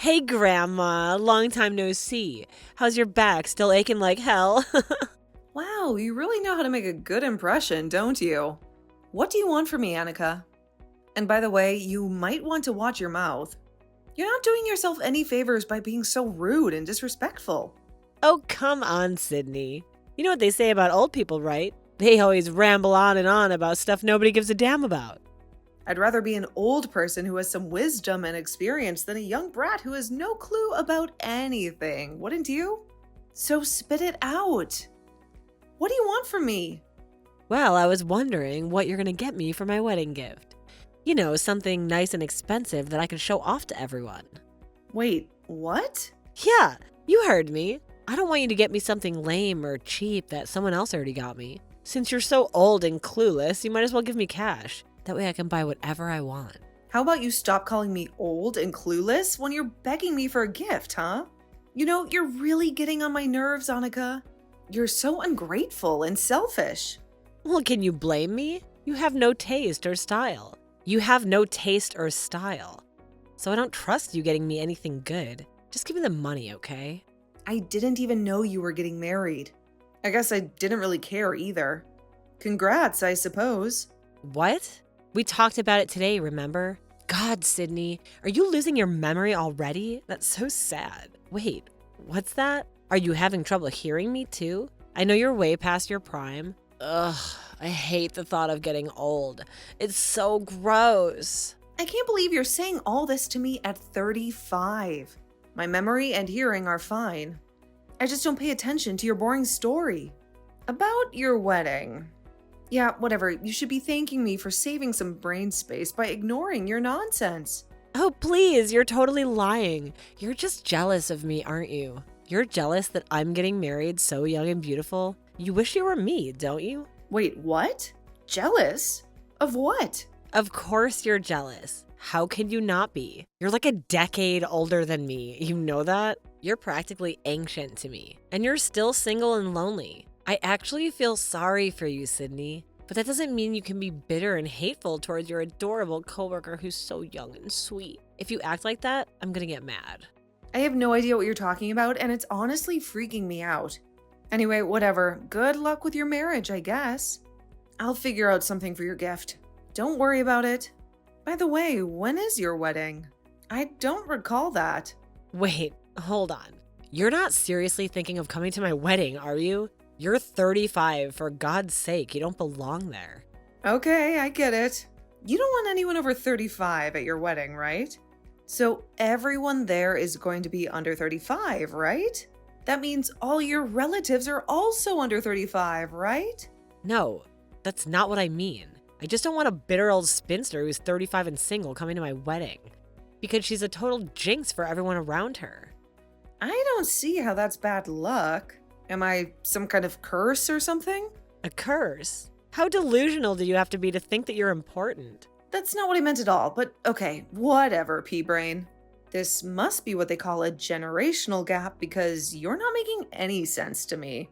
Hey, Grandma. Long time no see. How's your back? Still aching like hell? Wow, you really know how to make a good impression, don't you? What do you want from me, Annika? And by the way, you might want to watch your mouth. You're not doing yourself any favors by being so rude and disrespectful. Oh, come on, Sydney. You know what they say about old people, right? They always ramble on and on about stuff nobody gives a damn about. I'd rather be an old person who has some wisdom and experience than a young brat who has no clue about anything, wouldn't you? So spit it out. What do you want from me? Well, I was wondering what you're gonna get me for my wedding gift. You know, something nice and expensive that I can show off to everyone. Wait, what? Yeah, you heard me. I don't want you to get me something lame or cheap that someone else already got me. Since you're so old and clueless, you might as well give me cash. That way I can buy whatever I want. How about you stop calling me old and clueless when you're begging me for a gift, huh? You know, you're really getting on my nerves, Annika. You're so ungrateful and selfish. Well, can you blame me? You have no taste or style. You have no taste or style. So I don't trust you getting me anything good. Just give me the money, okay? I didn't even know you were getting married. I guess I didn't really care either. Congrats, I suppose. What? We talked about it today, remember? God, Sydney, are you losing your memory already? That's so sad. Wait, what's that? Are you having trouble hearing me too? I know you're way past your prime. Ugh, I hate the thought of getting old. It's so gross. I can't believe you're saying all this to me at 35. My memory and hearing are fine. I just don't pay attention to your boring story. About your wedding. Yeah, whatever. You should be thanking me for saving some brain space by ignoring your nonsense. Oh, please, you're totally lying. You're just jealous of me, aren't you? You're jealous that I'm getting married so young and beautiful. You wish you were me, don't you? Wait, what? Jealous? Of what? Of course you're jealous. How can you not be? You're like a decade older than me. You know that? You're practically ancient to me. And you're still single and lonely. I actually feel sorry for you, Sydney. But that doesn't mean you can be bitter and hateful towards your adorable coworker who's so young and sweet. If you act like that, I'm gonna get mad. I have no idea what you're talking about, and it's honestly freaking me out. Anyway, whatever. Good luck with your marriage, I guess. I'll figure out something for your gift. Don't worry about it. By the way, when is your wedding? I don't recall that. Wait, hold on. You're not seriously thinking of coming to my wedding, are you? You're 35, for God's sake, you don't belong there. Okay, I get it. You don't want anyone over 35 at your wedding, right? So everyone there is going to be under 35, right? That means all your relatives are also under 35, right? No, that's not what I mean. I just don't want a bitter old spinster who's 35 and single coming to my wedding. Because she's a total jinx for everyone around her. I don't see how that's bad luck. Am I some kind of curse or something? A curse? How delusional do you have to be to think that you're important? That's not what I meant at all, but okay, whatever, pea-brain. This must be what they call a generational gap because you're not making any sense to me.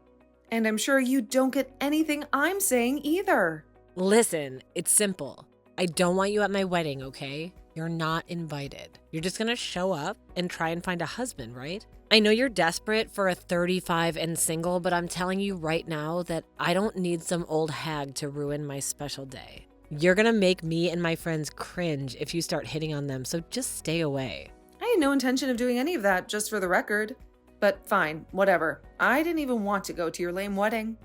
And I'm sure you don't get anything I'm saying either. Listen, it's simple. I don't want you at my wedding, okay? You're not invited. You're just gonna show up and try and find a husband, right? I know you're desperate for a 35 and single, but I'm telling you right now that I don't need some old hag to ruin my special day. You're gonna make me and my friends cringe if you start hitting on them, so just stay away. I had no intention of doing any of that, just for the record. But fine, whatever. I didn't even want to go to your lame wedding.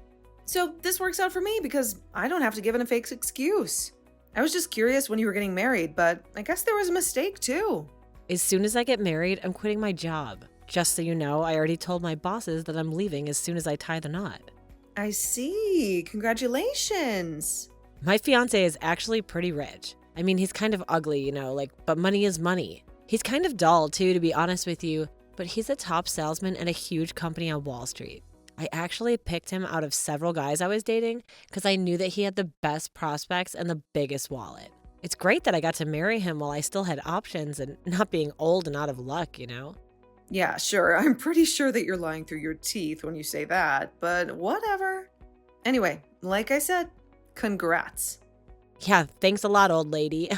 So this works out for me because I don't have to give in a fake excuse. I was just curious when you were getting married, but I guess there was a mistake too. As soon as I get married, I'm quitting my job. Just so you know, I already told my bosses that I'm leaving as soon as I tie the knot. I see. Congratulations. My fiance is actually pretty rich. I mean, he's kind of ugly, you know, but money is money. He's kind of dull too, to be honest with you, but he's a top salesman at a huge company on Wall Street. I actually picked him out of several guys I was dating because I knew that he had the best prospects and the biggest wallet. It's great that I got to marry him while I still had options and not being old and out of luck, you know? Yeah, sure. I'm pretty sure that you're lying through your teeth when you say that, but whatever. Anyway, like I said, congrats. Yeah, thanks a lot, old lady.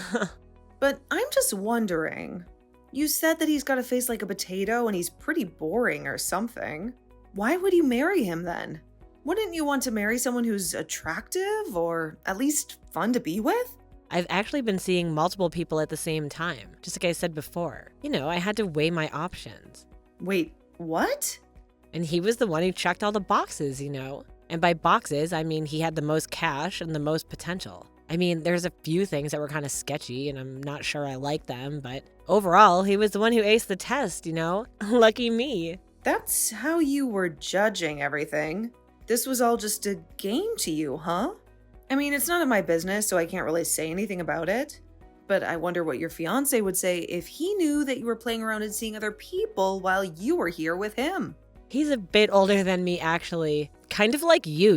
But I'm just wondering, You said that he's got a face like a potato and he's pretty boring or something. Why would you marry him then? Wouldn't you want to marry someone who's attractive or at least fun to be with? I've actually been seeing multiple people at the same time, just like I said before. I had to weigh my options. Wait, what? And he was the one who checked all the boxes. And by boxes, I mean he had the most cash and the most potential. There's a few things that were kind of sketchy and I'm not sure I like them, but overall, he was the one who aced the test. Lucky me. That's how you were judging everything. This was all just a game to you, huh? It's none of my business, so I can't really say anything about it. But I wonder what your fiance would say if he knew that you were playing around and seeing other people while you were here with him. He's a bit older than me, actually. Kind of like you.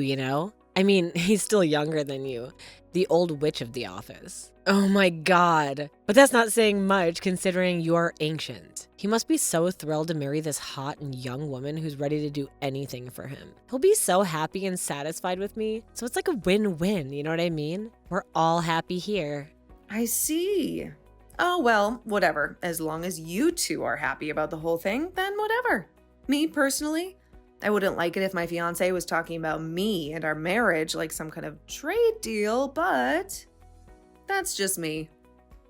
He's still younger than you. The old witch of the office. Oh my god. But that's not saying much considering you're ancient. He must be so thrilled to marry this hot and young woman who's ready to do anything for him. He'll be so happy and satisfied with me. So it's like a win-win, you know what I mean? We're all happy here. I see. Oh well, whatever. As long as you two are happy about the whole thing, then whatever. Me personally, I wouldn't like it if my fiance was talking about me and our marriage like some kind of trade deal, but that's just me.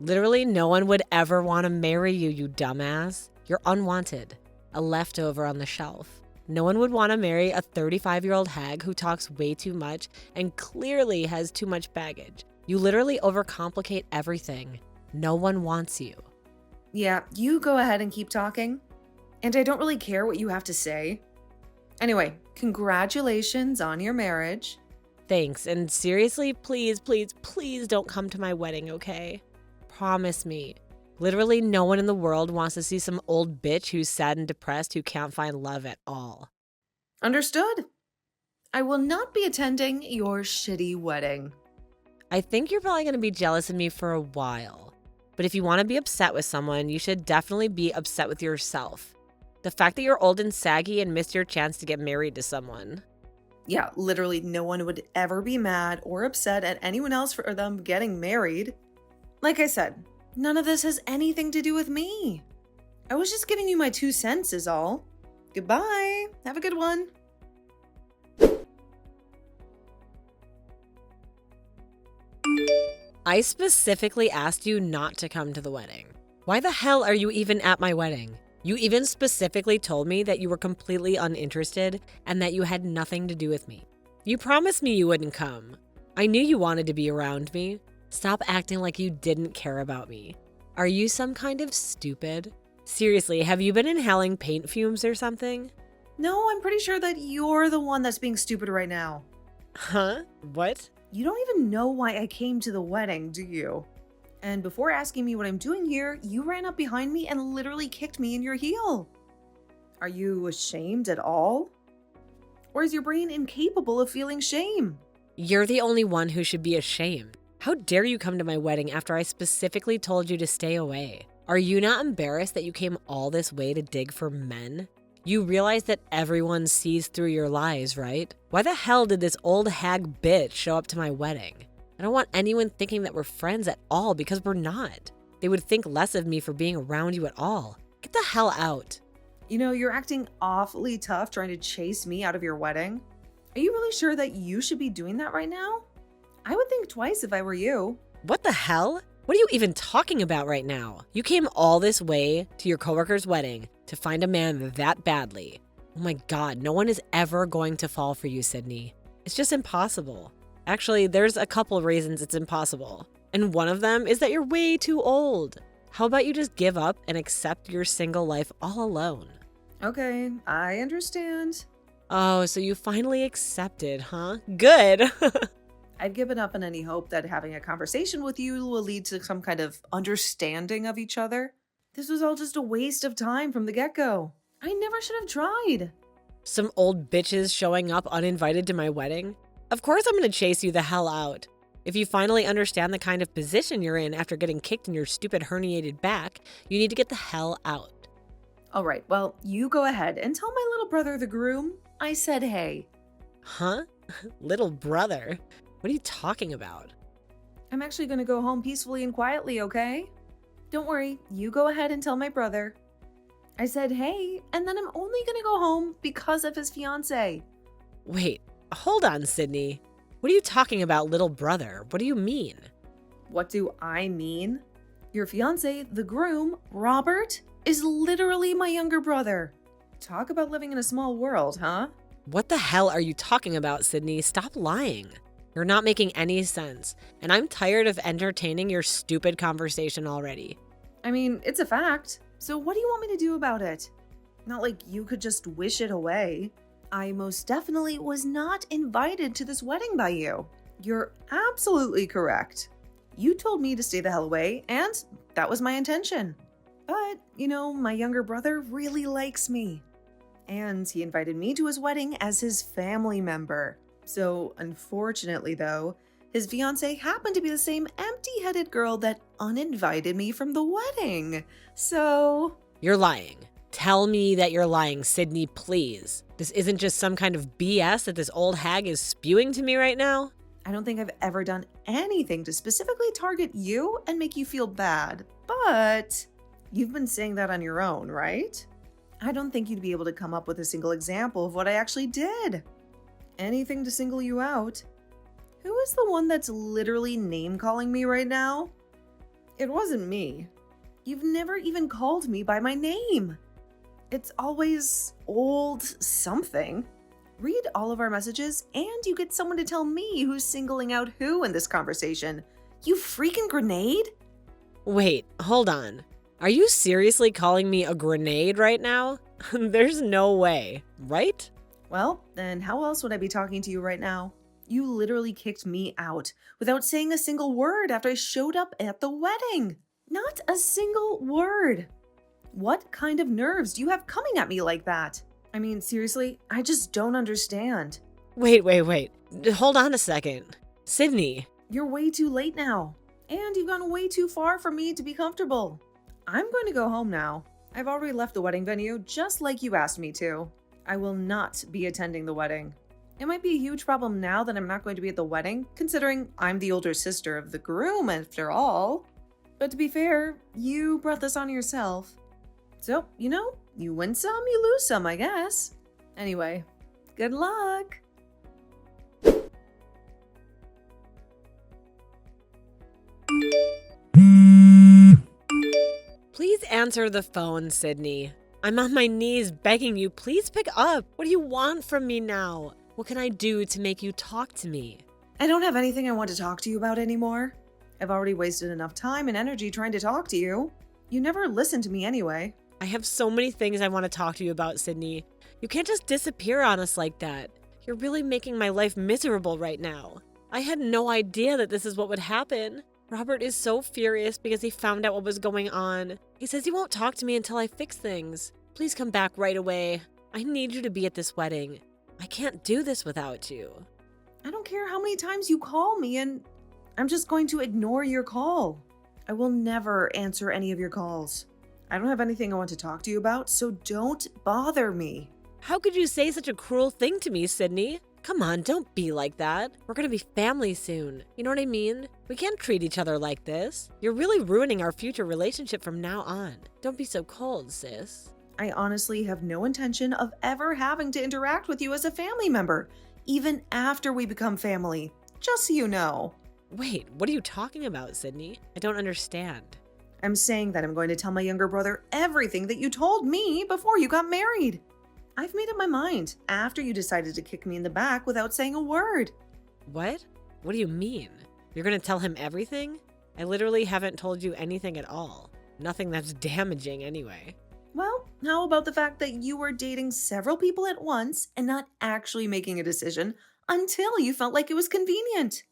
Literally, no one would ever want to marry you, you dumbass. You're unwanted, a leftover on the shelf. No one would want to marry a 35-year-old hag who talks way too much and clearly has too much baggage. You literally overcomplicate everything. No one wants you. Yeah, you go ahead and keep talking. And I don't really care what you have to say. Anyway, congratulations on your marriage. Thanks, and seriously, please, please, please don't come to my wedding, okay? Promise me. Literally no one in the world wants to see some old bitch who's sad and depressed who can't find love at all. Understood. I will not be attending your shitty wedding. I think you're probably going to be jealous of me for a while. But if you want to be upset with someone, you should definitely be upset with yourself. The fact that you're old and saggy and missed your chance to get married to someone. Yeah, literally no one would ever be mad or upset at anyone else for them getting married. Like I said, none of this has anything to do with me. I was just giving you my 2 cents is all. Goodbye. Have a good one. I specifically asked you not to come to the wedding. Why the hell are you even at my wedding? You even specifically told me that you were completely uninterested and that you had nothing to do with me. You promised me you wouldn't come. I knew you wanted to be around me. Stop acting like you didn't care about me. Are you some kind of stupid? Seriously, have you been inhaling paint fumes or something? No, I'm pretty sure that you're the one that's being stupid right now. Huh? What? You don't even know why I came to the wedding, do you? And before asking me what I'm doing here, you ran up behind me and literally kicked me in your heel. Are you ashamed at all? Or is your brain incapable of feeling shame? You're the only one who should be ashamed. How dare you come to my wedding after I specifically told you to stay away? Are you not embarrassed that you came all this way to dig for men? You realize that everyone sees through your lies, right? Why the hell did this old hag bitch show up to my wedding? I don't want anyone thinking that we're friends at all because we're not. They would think less of me for being around you at all. Get the hell out. You know, you're acting awfully tough trying to chase me out of your wedding. Are you really sure that you should be doing that right now? I would think twice if I were you. What the hell? What are you even talking about right now? You came all this way to your coworker's wedding to find a man that badly. Oh my god, no one is ever going to fall for you, Sydney. It's just impossible. Actually, there's a couple reasons it's impossible. And one of them is that you're way too old. How about you just give up and accept your single life all alone? Okay, I understand. Oh, so you finally accepted, huh? Good. I've given up on any hope that having a conversation with you will lead to some kind of understanding of each other. This was all just a waste of time from the get-go. I never should have tried. Some old bitches showing up uninvited to my wedding? Of course I'm gonna chase you the hell out. If you finally understand the kind of position you're in after getting kicked in your stupid herniated back, you need to get the hell out. All right, well, you go ahead and tell my little brother, the groom, I said hey. Huh? Little brother? What are you talking about? I'm actually going to go home peacefully and quietly, okay? Don't worry, you go ahead and tell my brother. I said, hey, and then I'm only gonna go home because of his fiance. Wait, hold on, Sydney. What are you talking about, little brother? What do you mean? What do I mean? Your fiance, the groom, Robert, is literally my younger brother. Talk about living in a small world, huh? What the hell are you talking about, Sydney? Stop lying. You're not making any sense, and I'm tired of entertaining your stupid conversation already. I mean, it's a fact. So what do you want me to do about it? Not like you could just wish it away. I most definitely was not invited to this wedding by you. You're absolutely correct. You told me to stay the hell away, and that was my intention. But, my younger brother really likes me. And he invited me to his wedding as his family member. So, unfortunately though, his fiancée happened to be the same empty-headed girl that uninvited me from the wedding. So... You're lying. Tell me that you're lying, Sydney, please. This isn't just some kind of BS that this old hag is spewing to me right now? I don't think I've ever done anything to specifically target you and make you feel bad. But you've been saying that on your own, right? I don't think you'd be able to come up with a single example of what I actually did. Anything to single you out. Who is the one that's literally name-calling me right now? It wasn't me. You've never even called me by my name. It's always old something. Read all of our messages and you get someone to tell me who's singling out who in this conversation. You freaking grenade? Wait, hold on. Are you seriously calling me a grenade right now? There's no way, right? Well, then how else would I be talking to you right now? You literally kicked me out without saying a single word after I showed up at the wedding. Not a single word. What kind of nerves do you have coming at me like that? I mean, seriously, I just don't understand. Wait. Hold on a second. Sydney. You're way too late now. And you've gone way too far for me to be comfortable. I'm going to go home now. I've already left the wedding venue just like you asked me to. I will not be attending the wedding. It might be a huge problem now that I'm not going to be at the wedding, considering I'm the older sister of the groom after all. But to be fair, you brought this on yourself. So, you win some, you lose some, I guess. Anyway, good luck. Please answer the phone, Sydney. I'm on my knees begging you, please pick up. What do you want from me now? What can I do to make you talk to me? I don't have anything I want to talk to you about anymore. I've already wasted enough time and energy trying to talk to you. You never listen to me anyway. I have so many things I want to talk to you about, Sydney. You can't just disappear on us like that. You're really making my life miserable right now. I had no idea that this is what would happen. Robert is so furious because he found out what was going on. He says he won't talk to me until I fix things. Please come back right away. I need you to be at this wedding. I can't do this without you. I don't care how many times you call me, and I'm just going to ignore your call. I will never answer any of your calls. I don't have anything I want to talk to you about, so don't bother me. How could you say such a cruel thing to me, Sydney? Come on, don't be like that. We're gonna be family soon. You know what I mean? We can't treat each other like this. You're really ruining our future relationship from now on. Don't be so cold, sis. I honestly have no intention of ever having to interact with you as a family member, even after we become family. Just so you know. Wait, what are you talking about, Sydney? I don't understand. I'm saying that I'm going to tell my younger brother everything that you told me before you got married. I've made up my mind after you decided to kick me in the back without saying a word. What? What do you mean? You're gonna tell him everything? I literally haven't told you anything at all. Nothing that's damaging anyway. Well, how about the fact that you were dating several people at once and not actually making a decision until you felt like it was convenient?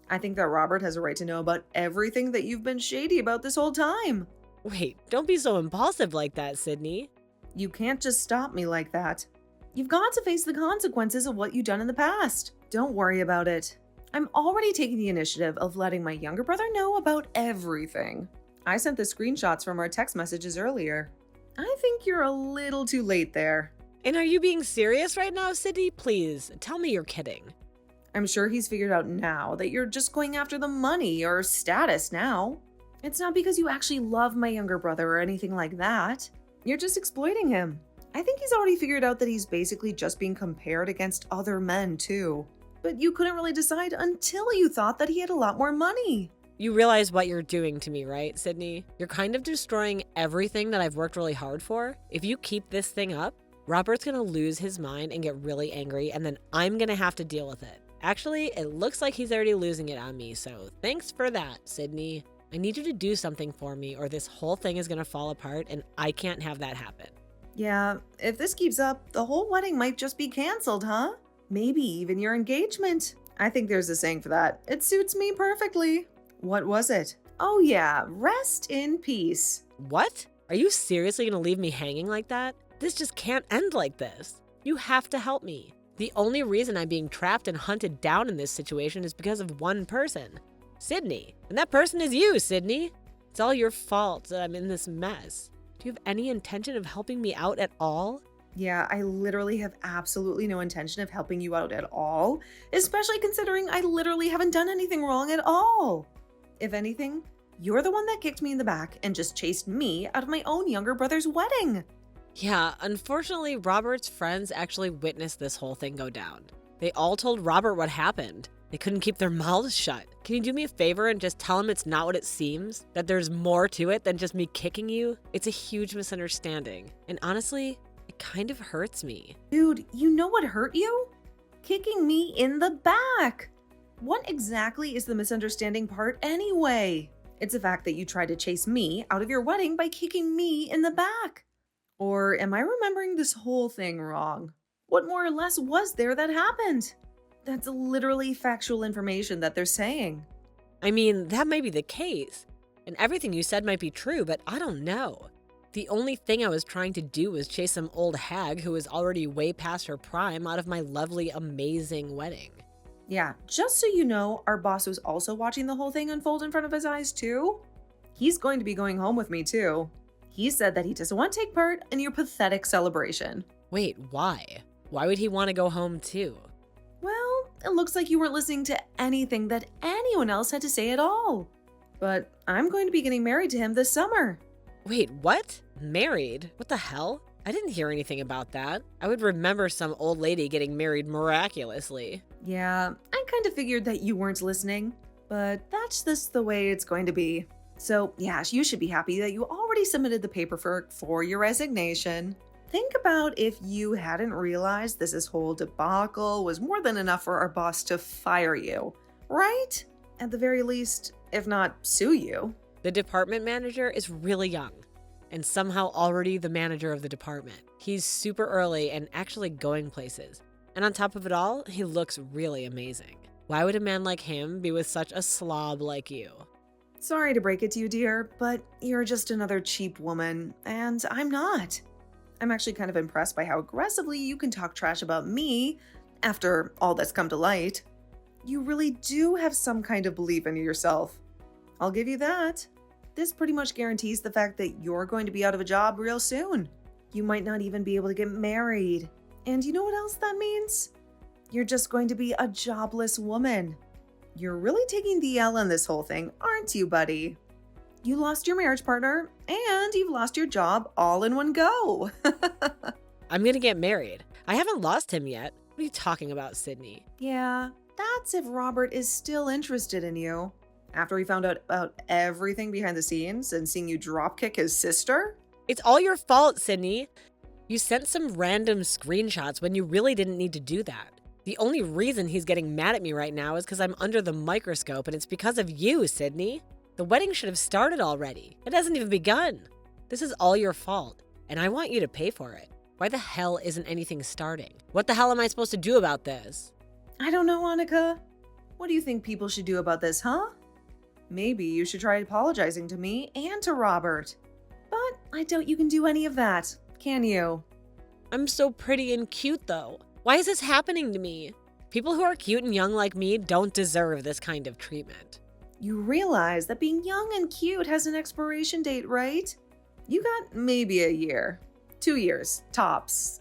I think that Robert has a right to know about everything that you've been shady about this whole time. Wait, don't be so impulsive like that, Sydney. You can't just stop me like that. You've got to face the consequences of what you've done in the past. Don't worry about it. I'm already taking the initiative of letting my younger brother know about everything. I sent the screenshots from our text messages earlier. I think you're a little too late there. And are you being serious right now, Sydney? Please, tell me you're kidding. I'm sure he's figured out now that you're just going after the money or status now. It's not because you actually love my younger brother or anything like that. You're just exploiting him. I think he's already figured out that he's basically just being compared against other men, too. But you couldn't really decide until you thought that he had a lot more money. You realize what you're doing to me, right, Sydney? You're kind of destroying everything that I've worked really hard for. If you keep this thing up, Robert's gonna lose his mind and get really angry, and then I'm gonna have to deal with it. Actually, it looks like he's already losing it on me, so thanks for that, Sydney. I need you to do something for me, or this whole thing is gonna fall apart, and I can't have that happen. Yeah, if this keeps up, the whole wedding might just be canceled, huh? Maybe even your engagement. I think there's a saying for that. It suits me perfectly. What was it? Oh yeah, rest in peace. What? Are you seriously gonna leave me hanging like that? This just can't end like this. You have to help me. The only reason I'm being trapped and hunted down in this situation is because of one person, Sydney. And that person is you, Sydney. It's all your fault that I'm in this mess. Do you have any intention of helping me out at all? Yeah, I literally have absolutely no intention of helping you out at all, especially considering I literally haven't done anything wrong at all. If anything, you're the one that kicked me in the back and just chased me out of my own younger brother's wedding. Yeah, unfortunately, Robert's friends actually witnessed this whole thing go down. They all told Robert what happened. They couldn't keep their mouths shut. Can you do me a favor and just tell him it's not what it seems? That there's more to it than just me kicking you? It's a huge misunderstanding. And honestly, it kind of hurts me. Dude, you know what hurt you? Kicking me in the back. What exactly is the misunderstanding part anyway? It's the fact that you tried to chase me out of your wedding by kicking me in the back. Or am I remembering this whole thing wrong? What more or less was there that happened? That's literally factual information that they're saying. I mean, that may be the case. And everything you said might be true, but I don't know. The only thing I was trying to do was chase some old hag who was already way past her prime out of my lovely, amazing wedding. Yeah, just so you know, our boss was also watching the whole thing unfold in front of his eyes too. He's going to be going home with me too. He said that he doesn't want to take part in your pathetic celebration. Wait, why? Why would he want to go home too? Well, it looks like you weren't listening to anything that anyone else had to say at all. But I'm going to be getting married to him this summer. Wait, what? Married? What the hell? I didn't hear anything about that. I would remember some old lady getting married miraculously. Yeah, I kind of figured that you weren't listening, but that's just the way it's going to be. So yeah, you should be happy that you already submitted the paperwork for your resignation. Think about if you hadn't realized this whole debacle was more than enough for our boss to fire you, right? At the very least, if not sue you. The department manager is really young and somehow already the manager of the department. He's super early and actually going places. And on top of it all, he looks really amazing. Why would a man like him be with such a slob like you? Sorry to break it to you, dear, but you're just another cheap woman, and I'm not. I'm actually kind of impressed by how aggressively you can talk trash about me after all that's come to light. You really do have some kind of belief in yourself. I'll give you that. This pretty much guarantees the fact that you're going to be out of a job real soon. You might not even be able to get married. And you know what else that means? You're just going to be a jobless woman. You're really taking the L in this whole thing, aren't you, buddy? You lost your marriage partner, and you've lost your job all in one go. I'm gonna get married. I haven't lost him yet. What are you talking about, Sydney? Yeah, that's if Robert is still interested in you. After he found out about everything behind the scenes and seeing you dropkick his sister? It's all your fault, Sydney. You sent some random screenshots when you really didn't need to do that. The only reason he's getting mad at me right now is because I'm under the microscope, and it's because of you, Sydney. The wedding should have started already. It hasn't even begun. This is all your fault, and I want you to pay for it. Why the hell isn't anything starting? What the hell am I supposed to do about this? I don't know, Annika. What do you think people should do about this, huh? Maybe you should try apologizing to me and to Robert. But I doubt you can do any of that, can you? I'm so pretty and cute, though. Why is this happening to me? People who are cute and young like me don't deserve this kind of treatment. You realize that being young and cute has an expiration date, right? You got maybe a year. 2 years, tops.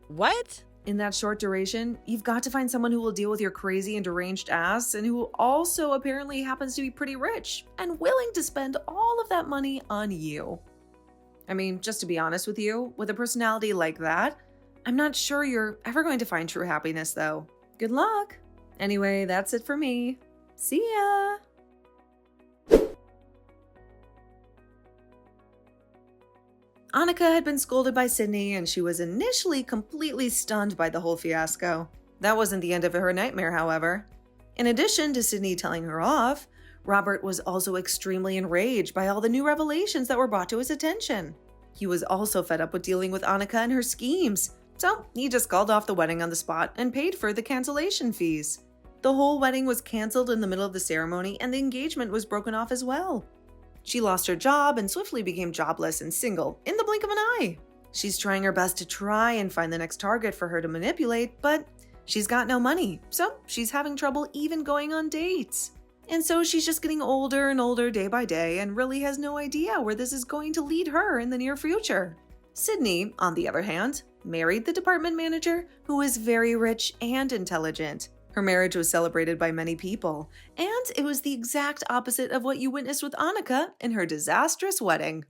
What? In that short duration, you've got to find someone who will deal with your crazy and deranged ass and who also apparently happens to be pretty rich and willing to spend all of that money on you. I mean, just to be honest with you, with a personality like that, I'm not sure you're ever going to find true happiness though. Good luck! Anyway, that's it for me. See ya! Annika had been scolded by Sydney, and she was initially completely stunned by the whole fiasco. That wasn't the end of her nightmare, however. In addition to Sydney telling her off, Robert was also extremely enraged by all the new revelations that were brought to his attention. He was also fed up with dealing with Annika and her schemes, so he just called off the wedding on the spot and paid for the cancellation fees. The whole wedding was cancelled in the middle of the ceremony, and the engagement was broken off as well. She lost her job and swiftly became jobless and single in the blink of an eye. She's trying her best to try and find the next target for her to manipulate, but she's got no money, so she's having trouble even going on dates. And so she's just getting older and older day by day and really has no idea where this is going to lead her in the near future. Sydney, on the other hand, married the department manager who is very rich and intelligent. Her marriage was celebrated by many people, and it was the exact opposite of what you witnessed with Annika in her disastrous wedding.